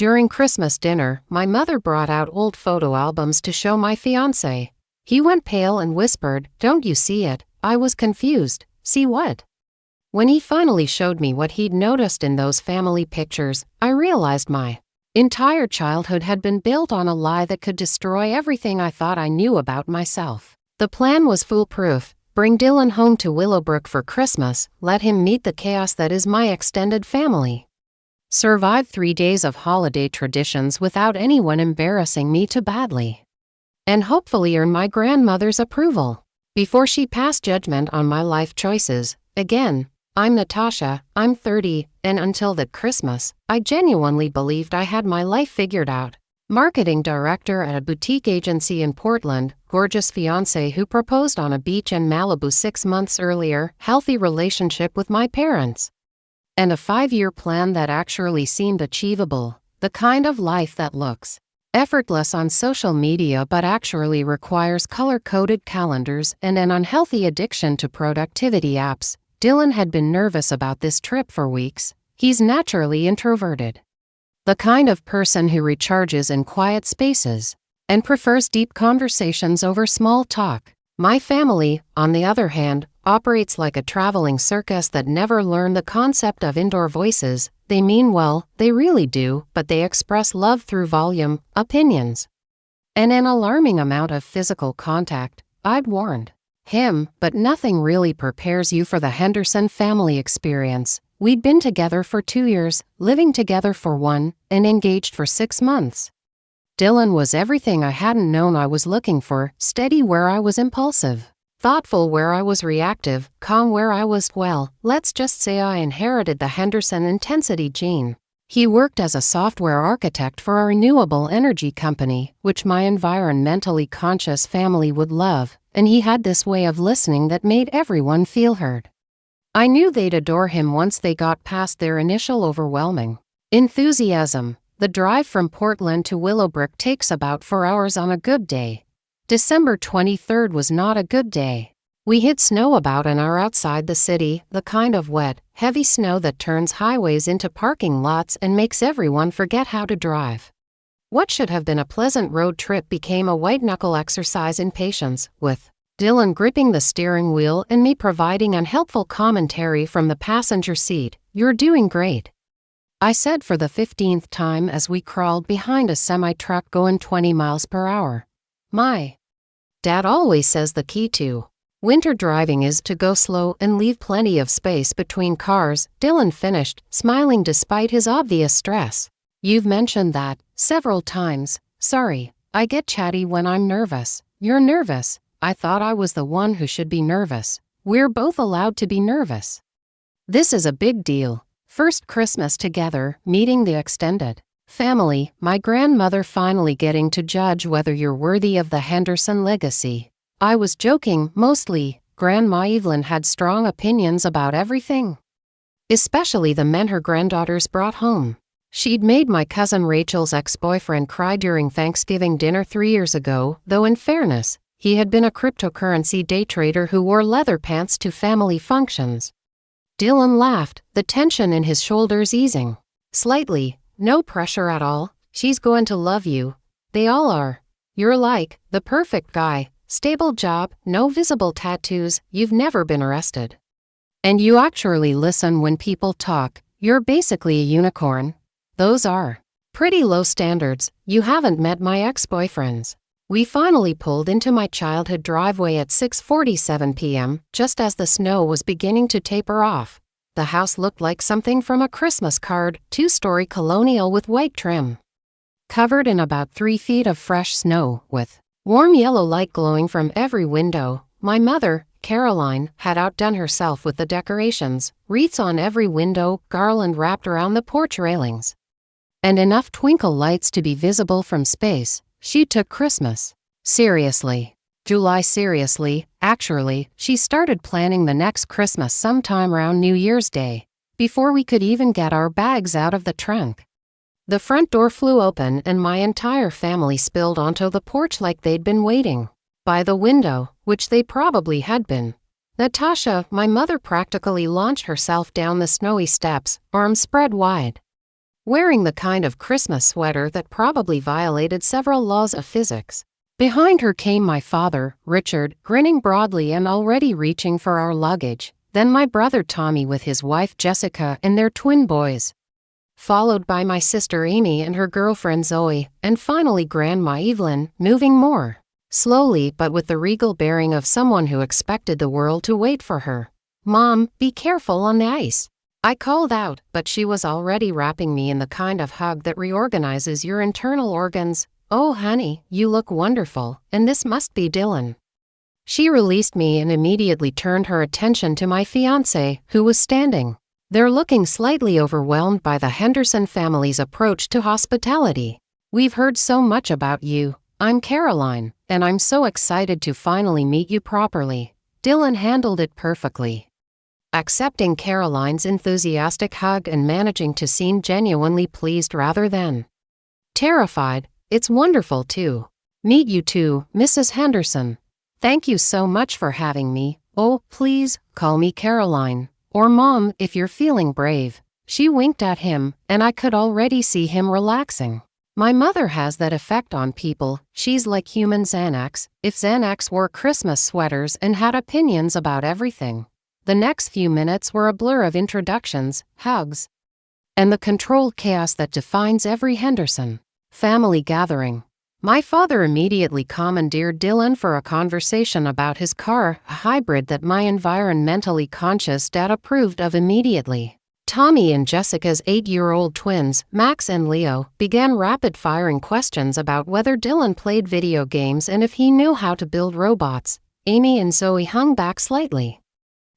During Christmas dinner, my mother brought out old photo albums to show my fiancé. He went pale and whispered, "Don't you see it?" I was confused. See what? When he finally showed me what he'd noticed in those family pictures, I realized my entire childhood had been built on a lie that could destroy everything I thought I knew about myself. The plan was foolproof. Bring Dylan home to Willowbrook for Christmas, let him meet the chaos that is my extended family. Survive 3 days of holiday traditions without anyone embarrassing me too badly. And hopefully earn my grandmother's approval before she passed judgment on my life choices. Again, I'm Natasha, I'm 30, and until that Christmas, I genuinely believed I had my life figured out. Marketing director at a boutique agency in Portland, gorgeous fiancé who proposed on a beach in Malibu 6 months earlier, healthy relationship with my parents, and a 5-year plan that actually seemed achievable, the kind of life that looks effortless on social media but actually requires color-coded calendars and an unhealthy addiction to productivity apps. Dylan had been nervous about this trip for weeks. He's naturally introverted, the kind of person who recharges in quiet spaces and prefers deep conversations over small talk. My family, on the other hand, operates like a traveling circus that never learned the concept of indoor voices. They mean well, they really do, but they express love through volume, opinions, and an alarming amount of physical contact. I'd warned him, but nothing really prepares you for the Henderson family experience. We'd been together for 2 years, living together for 1, and engaged for 6 months. Dylan was everything I hadn't known I was looking for: steady where I was impulsive, thoughtful where I was reactive, calm where I was, well, let's just say I inherited the Henderson intensity gene. He worked as a software architect for a renewable energy company, which my environmentally conscious family would love, and he had this way of listening that made everyone feel heard. I knew they'd adore him once they got past their initial overwhelming enthusiasm. The drive from Portland to Willowbrook takes about 4 hours on a good day. December 23rd was not a good day. We hit snow about an hour outside the city, the kind of wet, heavy snow that turns highways into parking lots and makes everyone forget how to drive. What should have been a pleasant road trip became a white-knuckle exercise in patience, with Dylan gripping the steering wheel and me providing unhelpful commentary from the passenger seat. "You're doing great," I said for the 15th time as we crawled behind a semi-truck going 20 miles per hour. My dad always says the key to winter driving is to go slow and leave plenty of space between cars. Dylan finished, smiling despite his obvious stress. "You've mentioned that several times. Sorry, I get chatty when I'm nervous." "You're nervous? I thought I was the one who should be nervous." "We're both allowed to be nervous. This is a big deal. First Christmas together, meeting the extended family, my grandmother finally getting to judge whether you're worthy of the Henderson legacy." I was joking, mostly. Grandma Evelyn had strong opinions about everything, especially the men her granddaughters brought home. She'd made my cousin Rachel's ex-boyfriend cry during Thanksgiving dinner 3 years ago, though in fairness, he had been a cryptocurrency day trader who wore leather pants to family functions. Dylan laughed, the tension in his shoulders easing slightly. "No pressure at all. She's going to love you. They all are. You're like the perfect guy. Stable job, no visible tattoos, you've never been arrested. And you actually listen when people talk. You're basically a unicorn." Those are pretty low standards. You haven't met my ex-boyfriends. We finally pulled into my childhood driveway at 6:47 p.m., just as the snow was beginning to taper off. The house looked like something from a Christmas card, 2-story colonial with white trim, covered in about 3 feet of fresh snow, with warm yellow light glowing from every window. My mother, Caroline, had outdone herself with the decorations, wreaths on every window, garland wrapped around the porch railings, and enough twinkle lights to be visible from space. She took Christmas seriously. July seriously. Actually, she started planning the next Christmas sometime around New Year's Day, before we could even get our bags out of the trunk. The front door flew open and my entire family spilled onto the porch like they'd been waiting by the window, which they probably had been. Natasha, my mother, practically launched herself down the snowy steps, arms spread wide. wearing the kind of Christmas sweater that probably violated several laws of physics. Behind her came my father, Richard, grinning broadly and already reaching for our luggage, then my brother Tommy with his wife Jessica and their twin boys, followed by my sister Amy and her girlfriend Zoe, and finally Grandma Evelyn, moving more slowly but with the regal bearing of someone who expected the world to wait for her. "Mom, be careful on the ice," I called out, but she was already wrapping me in the kind of hug that reorganizes your internal organs. "Oh honey, you look wonderful, and this must be Dylan." She released me and immediately turned her attention to my fiancé, who was standing there looking slightly overwhelmed by the Henderson family's approach to hospitality. "We've heard so much about you. I'm Caroline, and I'm so excited to finally meet you properly." Dylan handled it perfectly, accepting Caroline's enthusiastic hug and managing to seem genuinely pleased rather than terrified. "It's wonderful to meet you too, Mrs. Henderson. Thank you so much for having me. Oh, please, call me Caroline, or Mom if you're feeling brave." She winked at him, and I could already see him relaxing. My mother has that effect on people. She's like human Xanax, if Xanax wore Christmas sweaters and had opinions about everything. The next few minutes were a blur of introductions, hugs, and the controlled chaos that defines every Henderson family gathering. My father immediately commandeered Dylan for a conversation about his car, a hybrid that my environmentally conscious dad approved of immediately. Tommy and Jessica's 8-year-old twins, Max and Leo, began rapid-firing questions about whether Dylan played video games and if he knew how to build robots. Amy and Zoe hung back slightly,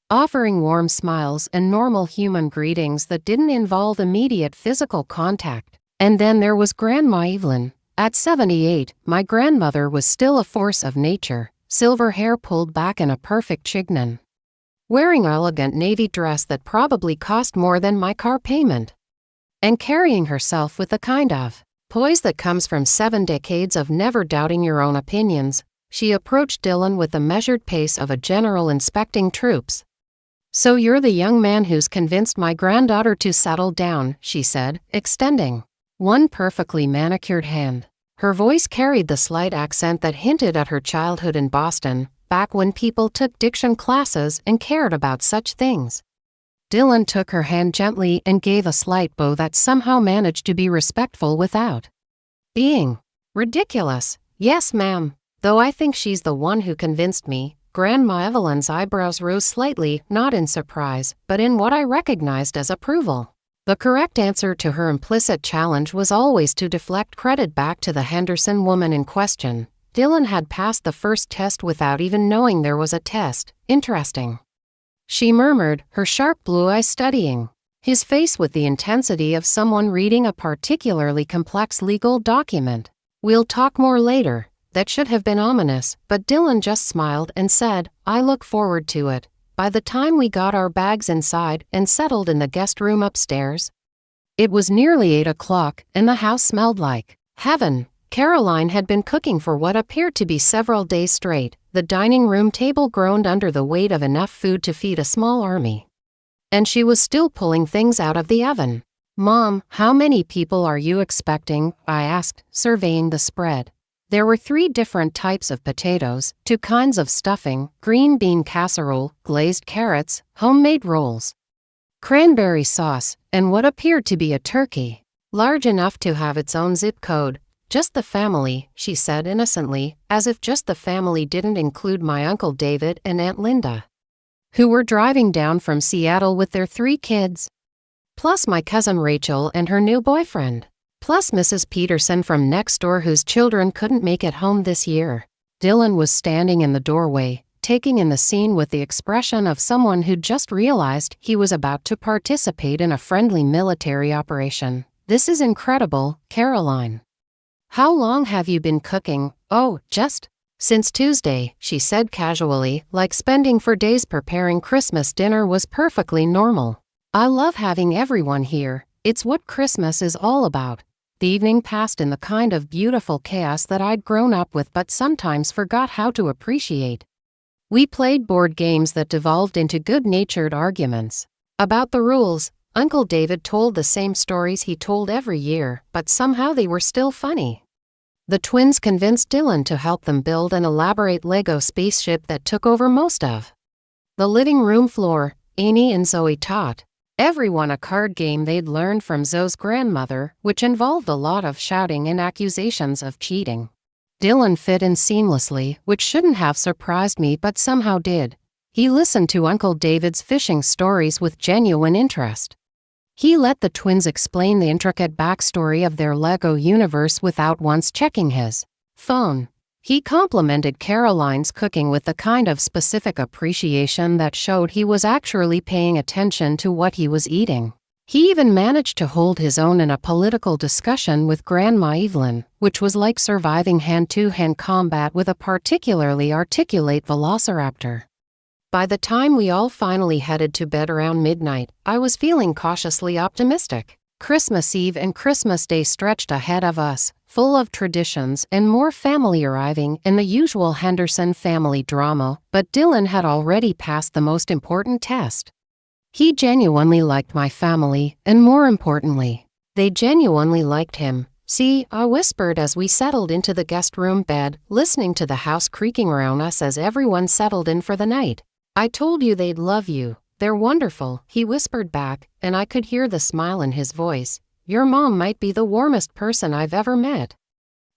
offering warm smiles and normal human greetings that didn't involve immediate physical contact. And then there was Grandma Evelyn. At 78, my grandmother was still a force of nature, silver hair pulled back in a perfect chignon, wearing an elegant navy dress that probably cost more than my car payment, and carrying herself with the kind of poise that comes from 7 decades of never doubting your own opinions. She approached Dylan with the measured pace of a general inspecting troops. "So you're the young man who's convinced my granddaughter to settle down," she said, extending one perfectly manicured hand. Her voice carried the slight accent that hinted at her childhood in Boston, back when people took diction classes and cared about such things. Dylan took her hand gently and gave a slight bow that somehow managed to be respectful without being ridiculous. "Yes, ma'am. Though I think she's the one who convinced me." Grandma Evelyn's eyebrows rose slightly, not in surprise, but in what I recognized as approval. The correct answer to her implicit challenge was always to deflect credit back to the Henderson woman in question. Dylan had passed the first test without even knowing there was a test. "Interesting," she murmured, her sharp blue eyes studying his face with the intensity of someone reading a particularly complex legal document. "We'll talk more later." That should have been ominous, but Dylan just smiled and said, "I look forward to it." By the time we got our bags inside and settled in the guest room upstairs, it was nearly 8 o'clock, and the house smelled like heaven. Caroline had been cooking for what appeared to be several days straight. The dining room table groaned under the weight of enough food to feed a small army, and she was still pulling things out of the oven. "Mom, how many people are you expecting?" I asked, surveying the spread. There were 3 different types of potatoes, 2 kinds of stuffing, green bean casserole, glazed carrots, homemade rolls, cranberry sauce, and what appeared to be a turkey, large enough to have its own zip code. "Just the family," she said innocently, as if just the family didn't include my Uncle David and Aunt Linda, who were driving down from Seattle with their 3 kids, plus my cousin Rachel and her new boyfriend, plus Mrs. Peterson from next door whose children couldn't make it home this year. Dylan was standing in the doorway, taking in the scene with the expression of someone who'd just realized he was about to participate in a friendly military operation. "This is incredible, Caroline. How long have you been cooking?" "Oh, just since Tuesday," she said casually, like spending 4 days preparing Christmas dinner was perfectly normal. "I love having everyone here. It's what Christmas is all about." The evening passed in the kind of beautiful chaos that I'd grown up with but sometimes forgot how to appreciate. We played board games that devolved into good-natured arguments about the rules. Uncle David told the same stories he told every year, but somehow they were still funny. The twins convinced Dylan to help them build an elaborate Lego spaceship that took over most of the living room floor. Amy and Zoe taught everyone a card game they'd learned from Zoe's grandmother, which involved a lot of shouting and accusations of cheating. Dylan fit in seamlessly, which shouldn't have surprised me but somehow did. He listened to Uncle David's fishing stories with genuine interest. He let the twins explain the intricate backstory of their Lego universe without once checking his phone. He complimented Caroline's cooking with the kind of specific appreciation that showed he was actually paying attention to what he was eating. He even managed to hold his own in a political discussion with Grandma Evelyn, which was like surviving hand-to-hand combat with a particularly articulate velociraptor. By the time we all finally headed to bed around midnight, I was feeling cautiously optimistic. Christmas Eve and Christmas Day stretched ahead of us, full of traditions and more family arriving and the usual Henderson family drama, but Dylan had already passed the most important test. He genuinely liked my family, and more importantly, they genuinely liked him. See, I whispered as we settled into the guest room bed, listening to the house creaking around us as everyone settled in for the night. I told you they'd love you. They're wonderful, he whispered back, and I could hear the smile in his voice. Your mom might be the warmest person I've ever met.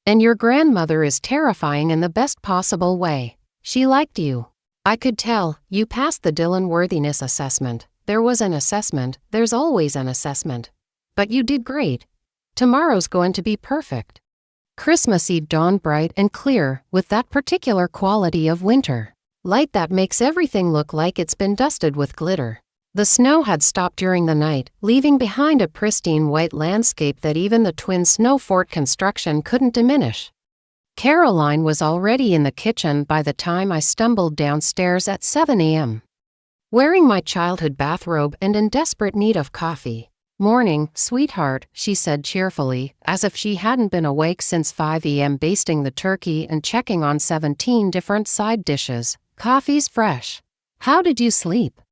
And your grandmother is terrifying in the best possible way. She liked you. I could tell. You passed the Dylan worthiness assessment. There was an assessment. There's always an assessment. But you did great. Tomorrow's going to be perfect. Christmas Eve dawned bright and clear, with that particular quality of winter light that makes everything look like it's been dusted with glitter. The snow had stopped during the night, leaving behind a pristine white landscape that even the twin snow fort construction couldn't diminish. Caroline was already in the kitchen by the time I stumbled downstairs at 7 a.m. Wearing my childhood bathrobe and in desperate need of coffee. Morning, sweetheart, she said cheerfully, as if she hadn't been awake since 5 a.m. basting the turkey and checking on 17 different side dishes. Coffee's fresh. How did you sleep?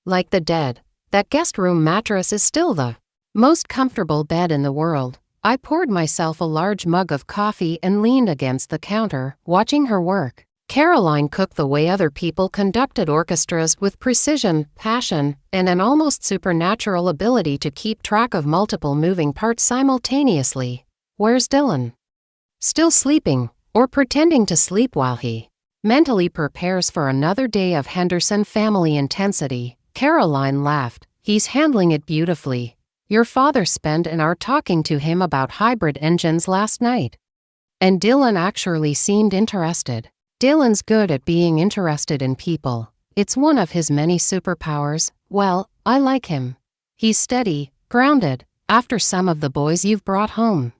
Like the dead. That guest room mattress is still the most comfortable bed in the world. I poured myself a large mug of coffee and leaned against the counter, watching her work. Caroline cooked the way other people conducted orchestras with precision, passion, and an almost supernatural ability to keep track of multiple moving parts simultaneously. Where's Dylan? Still sleeping, or pretending to sleep while he mentally prepares for another day of Henderson family intensity. Caroline laughed. He's handling it beautifully. Your father spent an hour talking to him about hybrid engines last night. And Dylan actually seemed interested. Dylan's good at being interested in people. It's one of his many superpowers. Well, I like him. He's steady, grounded, after some of the boys you've brought home.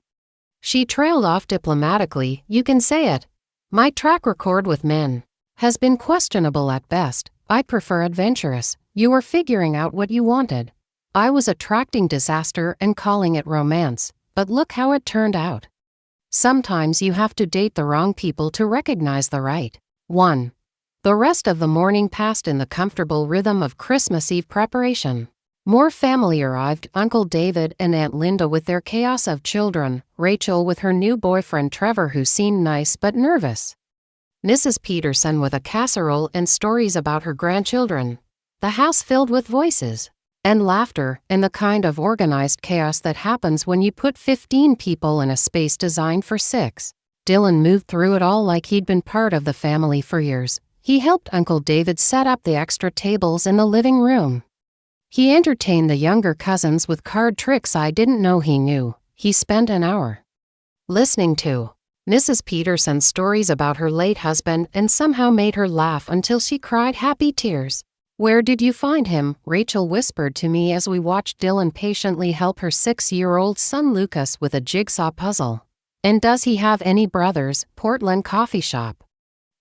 She trailed off diplomatically. You can say it. My track record with men has been questionable at best. I prefer adventurous. You were figuring out what you wanted. I was attracting disaster and calling it romance, but look how it turned out. Sometimes you have to date the wrong people to recognize the right one. The rest of the morning passed in the comfortable rhythm of Christmas Eve preparation. More family arrived, Uncle David and Aunt Linda with their chaos of children, Rachel with her new boyfriend Trevor who seemed nice but nervous, Mrs. Peterson with a casserole and stories about her grandchildren. The house filled with voices and laughter and the kind of organized chaos that happens when you put 15 people in a space designed for 6. Dylan moved through it all like he'd been part of the family for years. He helped Uncle David set up the extra tables in the living room. He entertained the younger cousins with card tricks I didn't know he knew. He spent an hour listening to Mrs. Peterson's stories about her late husband and somehow made her laugh until she cried happy tears. Where did you find him? Rachel whispered to me as we watched Dylan patiently help her 6-year-old son Lucas with a jigsaw puzzle. And does he have any brothers? Portland coffee shop.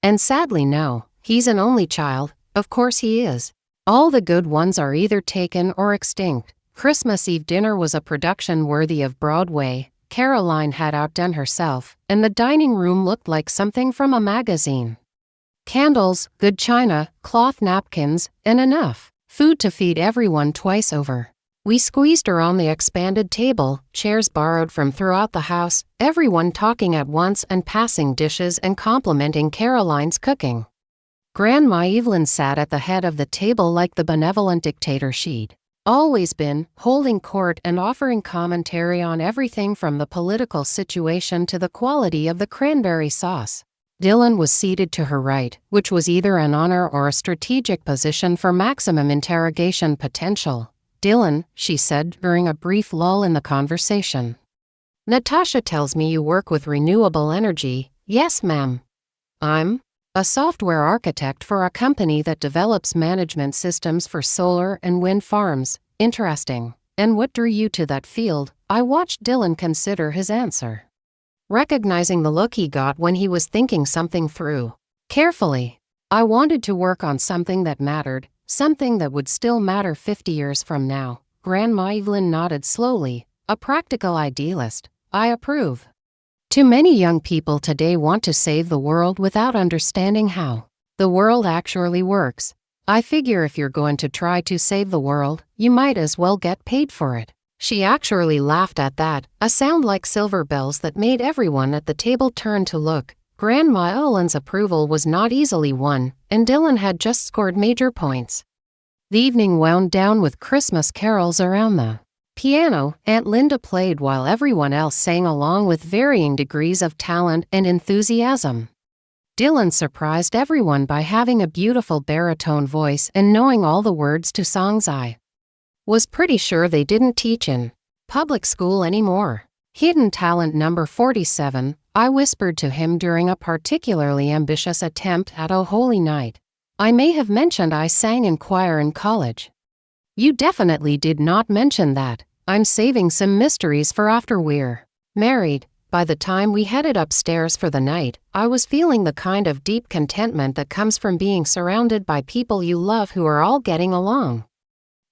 And sadly no, he's an only child. Of course he is. All the good ones are either taken or extinct. Christmas Eve dinner was a production worthy of Broadway. Caroline had outdone herself, and the dining room looked like something from a magazine. Candles, good china, cloth napkins, and enough food to feed everyone twice over. We squeezed around the expanded table, chairs borrowed from throughout the house, everyone talking at once and passing dishes and complimenting Caroline's cooking. Grandma Evelyn sat at the head of the table like the benevolent dictator she'd always been, holding court and offering commentary on everything from the political situation to the quality of the cranberry sauce. Dylan was seated to her right, which was either an honor or a strategic position for maximum interrogation potential. "Dylan," she said during a brief lull in the conversation. "Natasha tells me you work with renewable energy." "Yes, ma'am. I'm a software architect for a company that develops management systems for solar and wind farms." "Interesting. And what drew you to that field?" I watched Dylan consider his answer, recognizing the look he got when he was thinking something through carefully. "I wanted to work on something that mattered, something that would still matter 50 years from now." Grandma Evelyn nodded slowly. "A practical idealist. I approve. Too many young people today want to save the world without understanding how the world actually works. I figure if you're going to try to save the world, you might as well get paid for it." She actually laughed at that, a sound like silver bells that made everyone at the table turn to look. Grandma Evelyn's approval was not easily won, and Dylan had just scored major points. The evening wound down with Christmas carols around the piano. Aunt Linda played while everyone else sang along with varying degrees of talent and enthusiasm. Dylan surprised everyone by having a beautiful baritone voice and knowing all the words to songs I was pretty sure they didn't teach in public school anymore. "Hidden talent number 47, I whispered to him during a particularly ambitious attempt at O Holy Night. "I may have mentioned I sang in choir in college." "You definitely did not mention that. I'm saving some mysteries for after we're married." By the time we headed upstairs for the night, I was feeling the kind of deep contentment that comes from being surrounded by people you love who are all getting along.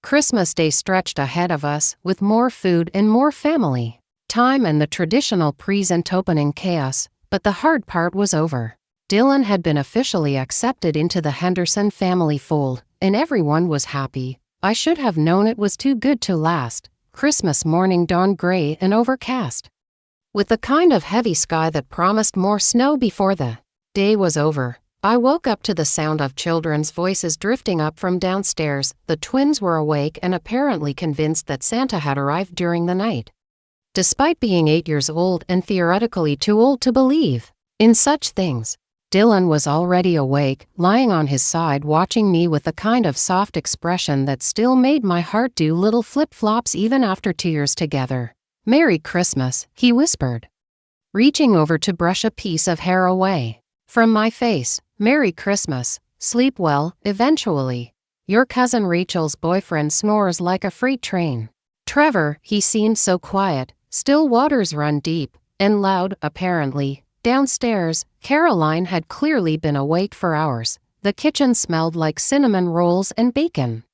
Christmas Day stretched ahead of us, with more food and more family time and the traditional present opening chaos, but the hard part was over. Dylan had been officially accepted into the Henderson family fold, and everyone was happy. I should have known it was too good to last. Christmas morning dawned gray and overcast, with the kind of heavy sky that promised more snow before the day was over. I woke up to the sound of children's voices drifting up from downstairs. The twins were awake and apparently convinced that Santa had arrived during the night, despite being 8 years old and theoretically too old to believe in such things. Dylan was already awake, lying on his side watching me with the kind of soft expression that still made my heart do little flip-flops even after 2 years together. "Merry Christmas," he whispered, reaching over to brush a piece of hair away from my face. "Merry Christmas. Sleep well, eventually. Your cousin Rachel's boyfriend snores like a freight train." Trevor, he seemed so quiet. Still waters run deep and loud, apparently. Downstairs, Caroline had clearly been awake for hours. The kitchen smelled like cinnamon rolls and bacon,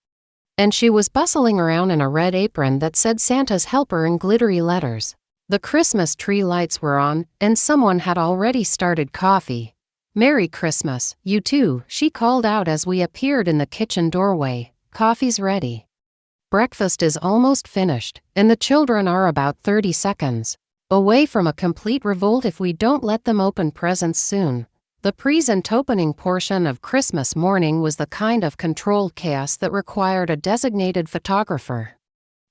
and she was bustling around in a red apron that said Santa's helper in glittery letters. The Christmas tree lights were on, and someone had already started coffee. "Merry Christmas, you too," she called out as we appeared in the kitchen doorway. "Coffee's ready. Breakfast is almost finished, and the children are about 30 seconds away from a complete revolt if we don't let them open presents soon." The present opening portion of Christmas morning was the kind of controlled chaos that required a designated photographer,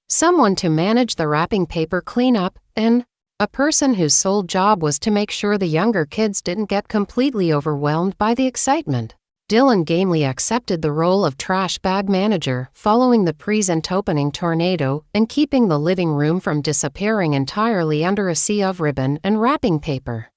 someone to manage the wrapping paper cleanup, and a person whose sole job was to make sure the younger kids didn't get completely overwhelmed by the excitement. Dylan gamely accepted the role of trash bag manager, following the present opening tornado and keeping the living room from disappearing entirely under a sea of ribbon and wrapping paper.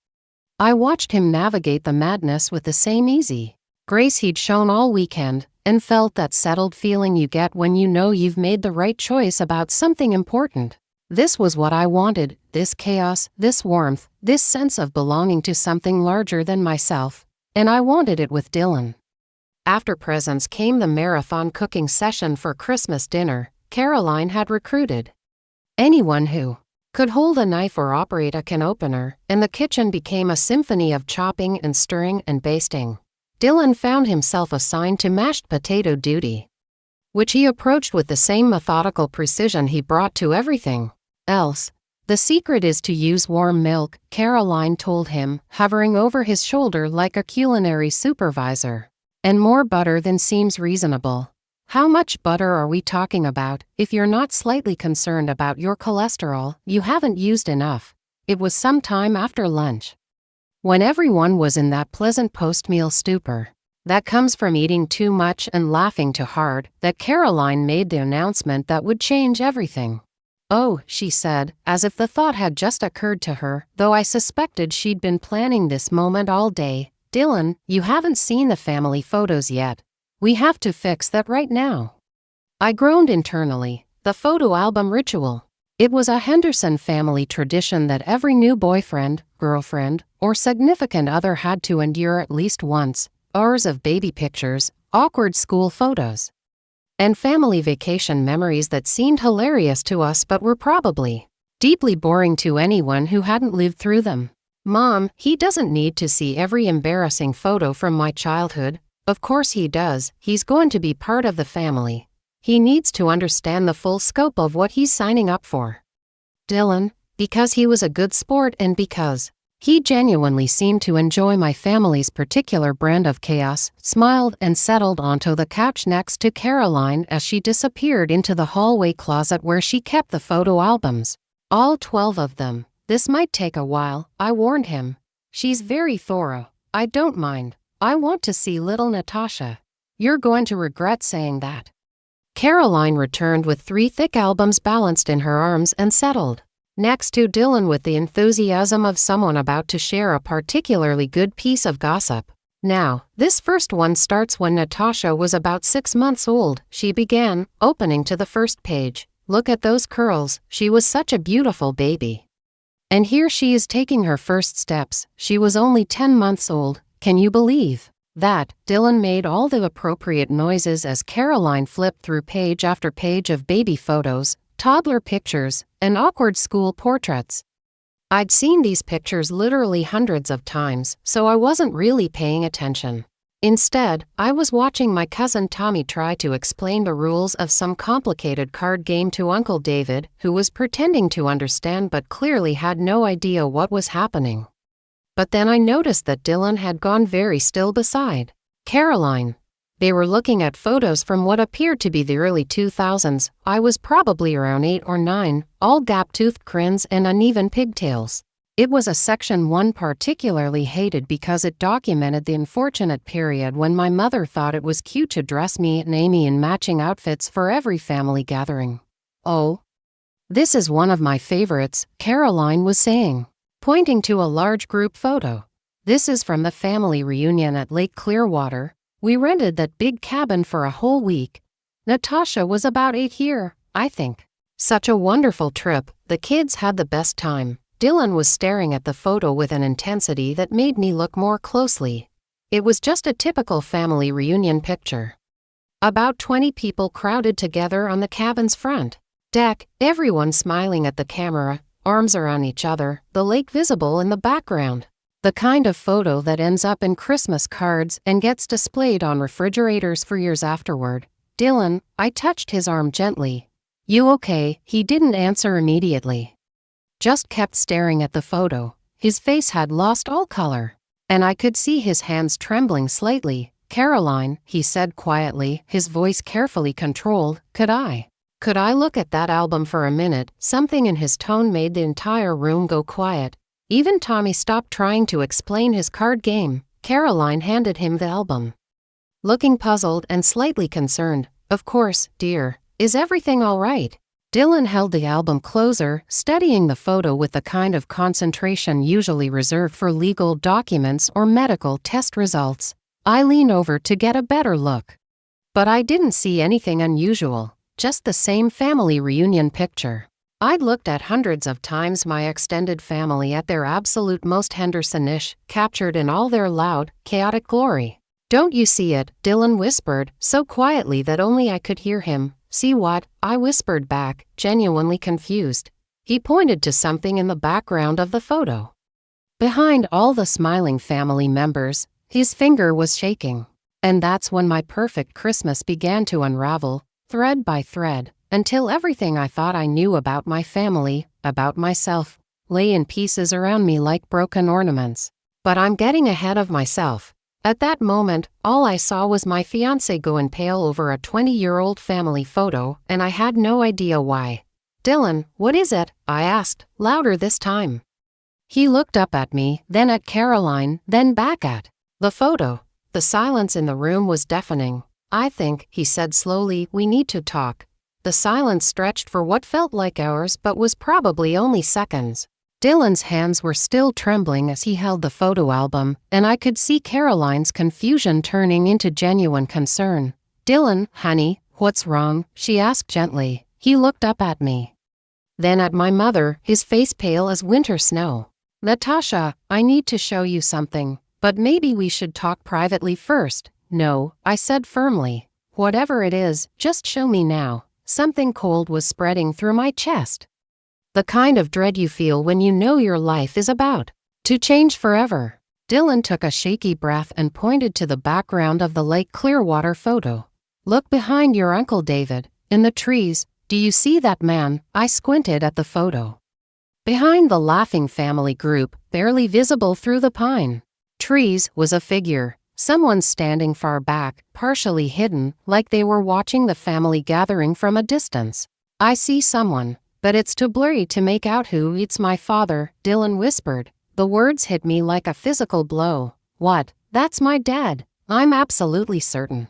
I watched him navigate the madness with the same easy grace he'd shown all weekend, and felt that settled feeling you get when you know you've made the right choice about something important. This was what I wanted, this chaos, this warmth, this sense of belonging to something larger than myself, and I wanted it with Dylan. After presents came the marathon cooking session for Christmas dinner. Caroline had recruited anyone who could hold a knife or operate a can opener, and the kitchen became a symphony of chopping and stirring and basting. Dylan found himself assigned to mashed potato duty. which he approached with the same methodical precision he brought to everything else. The secret is to use warm milk, Caroline told him, hovering over his shoulder like a culinary supervisor. And more butter than seems reasonable. How much butter are we talking about? If you're not slightly concerned about your cholesterol, you haven't used enough. It was some time after lunch, when everyone was in that pleasant post-meal stupor that comes from eating too much and laughing too hard, that Caroline made the announcement that would change everything. "Oh," she said, as if the thought had just occurred to her, though I suspected she'd been planning this moment all day. "Dylan, you haven't seen the family photos yet. We have to fix that right now." I groaned internally. The photo album ritual. It was a Henderson family tradition that every new boyfriend, girlfriend, or significant other had to endure at least once. Hours of baby pictures, awkward school photos, and family vacation memories that seemed hilarious to us but were probably deeply boring to anyone who hadn't lived through them. "Mom, he doesn't need to see every embarrassing photo from my childhood." "Of course he does. He's going to be part of the family. He needs to understand the full scope of what he's signing up for." Dylan, because he was a good sport and because he genuinely seemed to enjoy my family's particular brand of chaos, smiled and settled onto the couch next to Caroline as she disappeared into the hallway closet where she kept the photo albums. All 12 of them. "This might take a while," I warned him. "She's very thorough. I don't mind. I want to see little Natasha." "You're going to regret saying that." Caroline returned with 3 thick albums balanced in her arms and settled next to Dylan with the enthusiasm of someone about to share a particularly good piece of gossip. "Now, this first one starts when Natasha was about 6 months old," she began, opening to the first page. "Look at those curls. She was such a beautiful baby. And here she is taking her first steps. She was only 10 months old. Can you believe that?" Dylan made all the appropriate noises as Caroline flipped through page after page of baby photos, toddler pictures, and awkward school portraits. I'd seen these pictures literally hundreds of times, so I wasn't really paying attention. Instead, I was watching my cousin Tommy try to explain the rules of some complicated card game to Uncle David, who was pretending to understand but clearly had no idea what was happening. But then I noticed that Dylan had gone very still beside Caroline. They were looking at photos from what appeared to be the early 2000s. I was probably around 8 or 9, all gap-toothed crins and uneven pigtails. It was a section one particularly hated because it documented the unfortunate period when my mother thought it was cute to dress me and Amy in matching outfits for every family gathering. "Oh, this is one of my favorites," Caroline was saying, pointing to a large group photo. "This is from the family reunion at Lake Clearwater. We rented that big cabin for a whole week. Natasha was about 8 here, I think. Such a wonderful trip. The kids had the best time." Dylan was staring at the photo with an intensity that made me look more closely. It was just a typical family reunion picture. About 20 people crowded together on the cabin's front deck, everyone smiling at the camera, arms around each other, the lake visible in the background. The kind of photo that ends up in Christmas cards and gets displayed on refrigerators for years afterward. "Dylan," I touched his arm gently. "You okay?" He didn't answer immediately. Just kept staring at the photo. His face had lost all color, and I could see his hands trembling slightly. "Caroline," he said quietly, his voice carefully controlled, Could I look at that album for a minute?" Something in his tone made the entire room go quiet. Even Tommy stopped trying to explain his card game. Caroline handed him the album, looking puzzled and slightly concerned. "Of course, dear. Is everything all right?" Dylan held the album closer, studying the photo with the kind of concentration usually reserved for legal documents or medical test results. I leaned over to get a better look. But I didn't see anything unusual, just the same family reunion picture I'd looked at hundreds of times, my extended family at their absolute most Henderson-ish, captured in all their loud, chaotic glory. "Don't you see it?" Dylan whispered, so quietly that only I could hear him. "See what?" I whispered back, genuinely confused. He pointed to something in the background of the photo. Behind all the smiling family members, his finger was shaking. And that's when my perfect Christmas began to unravel. thread by thread, until everything I thought I knew about my family, about myself, lay in pieces around me like broken ornaments. But I'm getting ahead of myself. At that moment, all I saw was my fiancé go and pale over a 20-year-old family photo, and I had no idea why. "Dylan, what is it?" I asked, louder this time. He looked up at me, then at Caroline, then back at the photo. The silence in the room was deafening. "I think," he said slowly, "we need to talk." The silence stretched for what felt like hours but was probably only seconds. Dylan's hands were still trembling as he held the photo album, and I could see Caroline's confusion turning into genuine concern. "Dylan, honey, what's wrong?" she asked gently. He looked up at me. Then at my mother, his face pale as winter snow. "Natasha, I need to show you something, but maybe we should talk privately first." "No," I said firmly. "Whatever it is, just show me now." Something cold was spreading through my chest. The kind of dread you feel when you know your life is about to change forever. Dylan took a shaky breath and pointed to the background of the Lake Clearwater photo. "Look behind your Uncle David, in the trees. Do you see that man?" I squinted at the photo. Behind the laughing family group, barely visible through the pine trees, was a figure. Someone standing far back, partially hidden, like they were watching the family gathering from a distance. "I see someone, but it's too blurry to make out who." "It's my father," Dylan whispered. The words hit me like a physical blow. "What? That's my dad. I'm absolutely certain.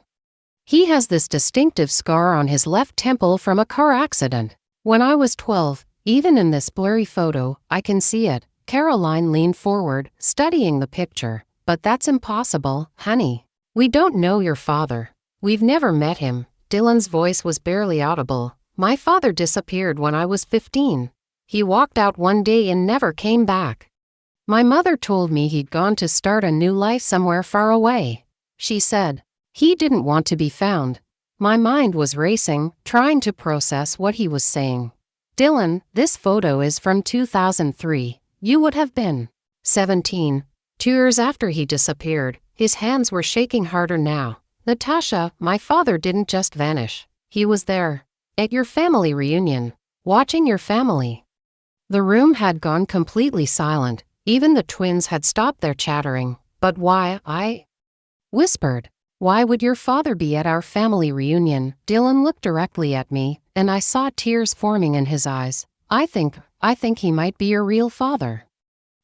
He has this distinctive scar on his left temple from a car accident. When I was 12, even in this blurry photo, I can see it." Caroline leaned forward, studying the picture. "But that's impossible, honey. We don't know your father. We've never met him." Dylan's voice was barely audible. "My father disappeared when I was 15. He walked out one day and never came back. My mother told me he'd gone to start a new life somewhere far away. She said he didn't want to be found." My mind was racing, trying to process what he was saying. "Dylan, this photo is from 2003. You would have been 17. 2 years after he disappeared." His hands were shaking harder now. "Natasha, my father didn't just vanish. He was there. At your family reunion. Watching your family." The room had gone completely silent. Even the twins had stopped their chattering. "But why?" I whispered. "Why would your father be at our family reunion?" Dylan looked directly at me, and I saw tears forming in his eyes. I think he might be your real father."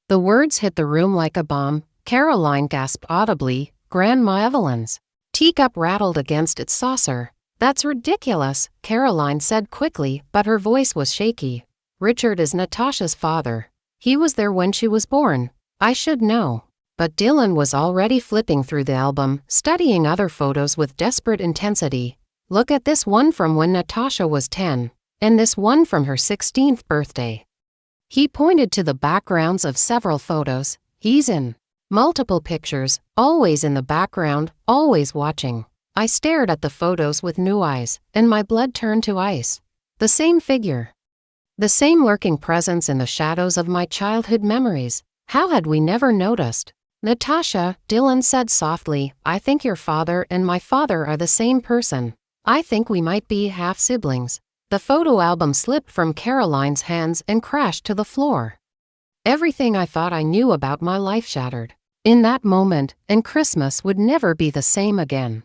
The words hit the room like a bomb. Caroline gasped audibly. Grandma Evelyn's teacup rattled against its saucer. "That's ridiculous," Caroline said quickly, but her voice was shaky. "Richard is Natasha's father. He was there when she was born. I should know." But Dylan was already flipping through the album, studying other photos with desperate intensity. "Look at this one from when Natasha was 10, and this one from her 16th birthday." He pointed to the backgrounds of several photos. "He's in multiple pictures, always in the background, always watching." I stared at the photos with new eyes, and my blood turned to ice. The same figure. The same lurking presence in the shadows of my childhood memories. How had we never noticed? "Natasha," Dylan said softly, "I think your father and my father are the same person. I think we might be half-siblings." The photo album slipped from Caroline's hands and crashed to the floor. Everything I thought I knew about my life shattered. In that moment, and Christmas would never be the same again.